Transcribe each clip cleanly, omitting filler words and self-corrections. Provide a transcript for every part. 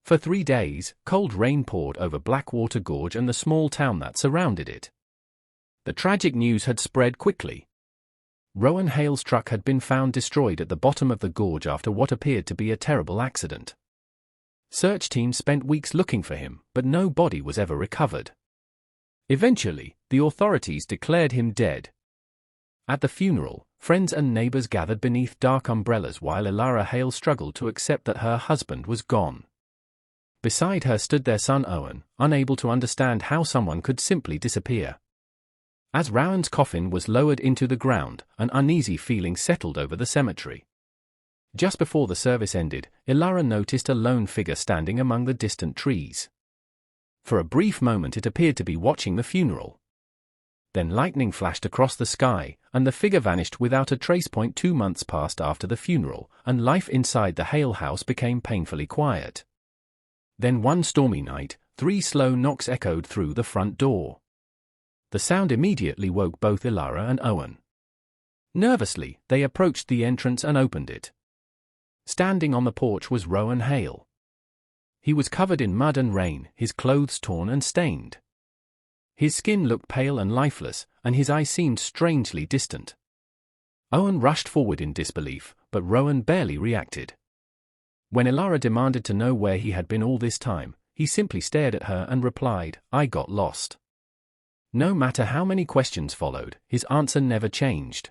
For 3 days, cold rain poured over Blackwater Gorge and the small town that surrounded it. The tragic news had spread quickly. Rowan Hale's truck had been found destroyed at the bottom of the gorge after what appeared to be a terrible accident. Search teams spent weeks looking for him, but no body was ever recovered. Eventually, the authorities declared him dead. At the funeral, friends and neighbors gathered beneath dark umbrellas while Elara Hale struggled to accept that her husband was gone. Beside her stood their son Owen, unable to understand how someone could simply disappear. As Rowan's coffin was lowered into the ground, an uneasy feeling settled over the cemetery. Just before the service ended, Elara noticed a lone figure standing among the distant trees. For a brief moment it appeared to be watching the funeral. Then lightning flashed across the sky, and the figure vanished without a trace. 2 months passed after the funeral, and life inside the Hale house became painfully quiet. Then one stormy night, 3 slow knocks echoed through the front door. The sound immediately woke both Elara and Owen. Nervously, they approached the entrance and opened it. Standing on the porch was Rowan Hale. He was covered in mud and rain, his clothes torn and stained. His skin looked pale and lifeless, and his eyes seemed strangely distant. Owen rushed forward in disbelief, but Rowan barely reacted. When Elara demanded to know where he had been all this time, he simply stared at her and replied, "I got lost." No matter how many questions followed, his answer never changed.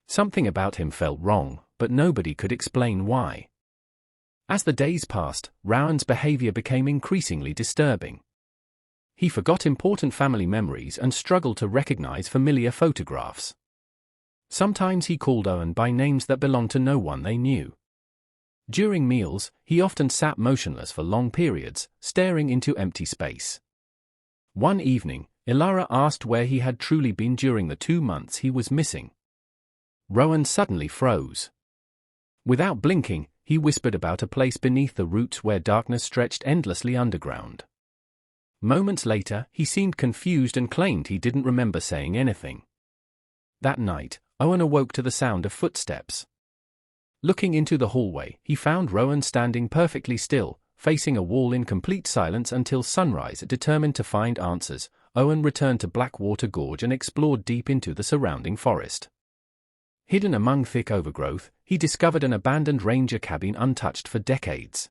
Something about him felt wrong, but nobody could explain why. As the days passed, Rowan's behavior became increasingly disturbing. He forgot important family memories and struggled to recognize familiar photographs. Sometimes he called Owen by names that belonged to no one they knew. During meals, he often sat motionless for long periods, staring into empty space. One evening, Elara asked where he had truly been during the 2 months he was missing. Rowan suddenly froze. Without blinking, he whispered about a place beneath the roots where darkness stretched endlessly underground. Moments later, he seemed confused and claimed he didn't remember saying anything. That night, Owen awoke to the sound of footsteps. Looking into the hallway, he found Rowan standing perfectly still, facing a wall in complete silence until sunrise. Determined to find answers, Owen returned to Blackwater Gorge and explored deep into the surrounding forest. Hidden among thick overgrowth, he discovered an abandoned ranger cabin untouched for decades.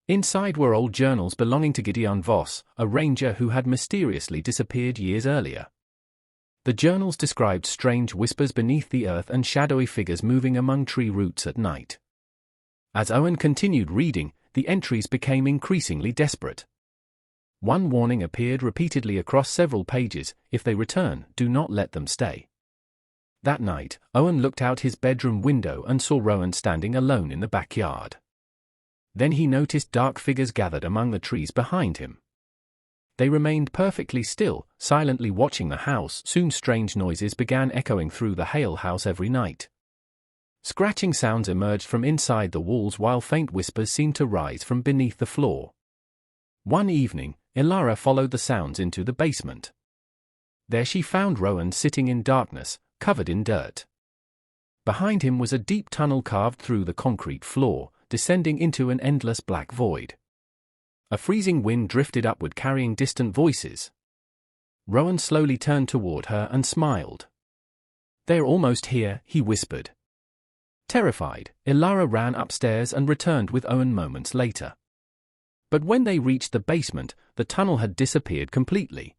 Inside were old journals belonging to Gideon Voss, a ranger who had mysteriously disappeared years earlier. The journals described strange whispers beneath the earth and shadowy figures moving among tree roots at night. As Owen continued reading, the entries became increasingly desperate. One warning appeared repeatedly across several pages: if they return, do not let them stay. That night, Owen looked out his bedroom window and saw Rowan standing alone in the backyard. Then he noticed dark figures gathered among the trees behind him. They remained perfectly still, silently watching the house. Soon strange noises began echoing through the Hale house every night. Scratching sounds emerged from inside the walls while faint whispers seemed to rise from beneath the floor. One evening, Elara followed the sounds into the basement. There she found Rowan sitting in darkness, covered in dirt. Behind him was a deep tunnel carved through the concrete floor, descending into an endless black void. A freezing wind drifted upward carrying distant voices. Rowan slowly turned toward her and smiled. "They're almost here," he whispered. Terrified, Elara ran upstairs and returned with Owen moments later. But when they reached the basement, the tunnel had disappeared completely.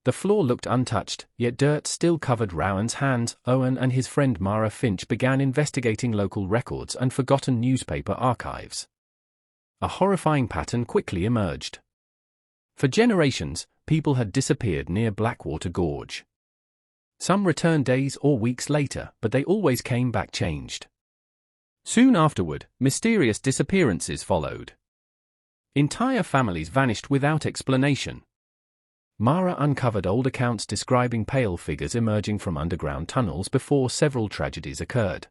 The floor looked untouched, yet dirt still covered Rowan's hands. Owen and his friend Mara Finch began investigating local records and forgotten newspaper archives. A horrifying pattern quickly emerged. For generations, people had disappeared near Blackwater Gorge. Some returned days or weeks later, but they always came back changed. Soon afterward, mysterious disappearances followed. Entire families vanished without explanation. Mara uncovered old accounts describing pale figures emerging from underground tunnels before several tragedies occurred.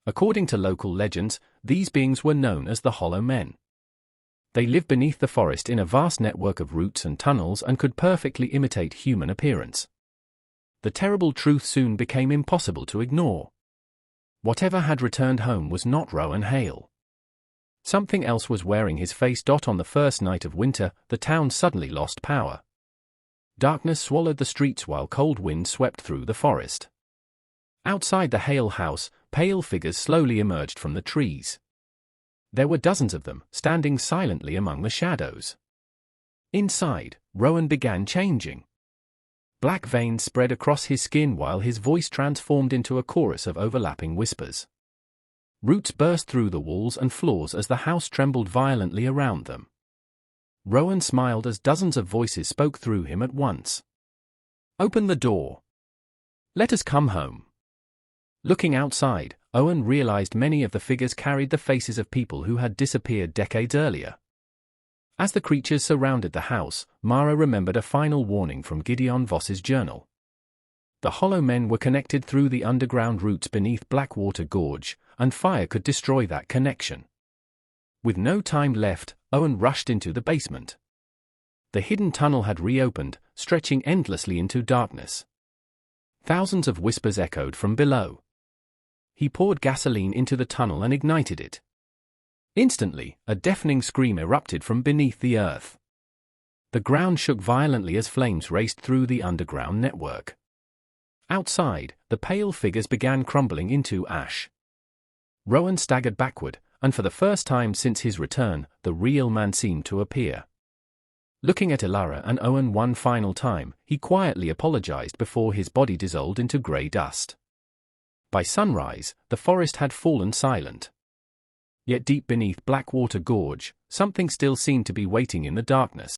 According to local legends, these beings were known as the Hollow Men. They lived beneath the forest in a vast network of roots and tunnels and could perfectly imitate human appearance. The terrible truth soon became impossible to ignore. Whatever had returned home was not Rowan Hale. Something else was wearing his face. On the first night of winter, the town suddenly lost power. Darkness swallowed the streets while cold wind swept through the forest. Outside the Hale house, pale figures slowly emerged from the trees. There were dozens of them, standing silently among the shadows. Inside, Rowan began changing. Black veins spread across his skin while his voice transformed into a chorus of overlapping whispers. Roots burst through the walls and floors as the house trembled violently around them. Rowan smiled as dozens of voices spoke through him at once. "Open the door. Let us come home." Looking outside, Owen realized many of the figures carried the faces of people who had disappeared decades earlier. As the creatures surrounded the house, Mara remembered a final warning from Gideon Voss's journal. The Hollow Men were connected through the underground roots beneath Blackwater Gorge, and fire could destroy that connection. With no time left, Owen rushed into the basement. The hidden tunnel had reopened, stretching endlessly into darkness. Thousands of whispers echoed from below. He poured gasoline into the tunnel and ignited it. Instantly, a deafening scream erupted from beneath the earth. The ground shook violently as flames raced through the underground network. Outside, the pale figures began crumbling into ash. Rowan staggered backward, and for the first time since his return, the real man seemed to appear. Looking at Ilara and Owen one final time, he quietly apologized before his body dissolved into grey dust. By sunrise, the forest had fallen silent. Yet deep beneath Blackwater Gorge, something still seemed to be waiting in the darkness.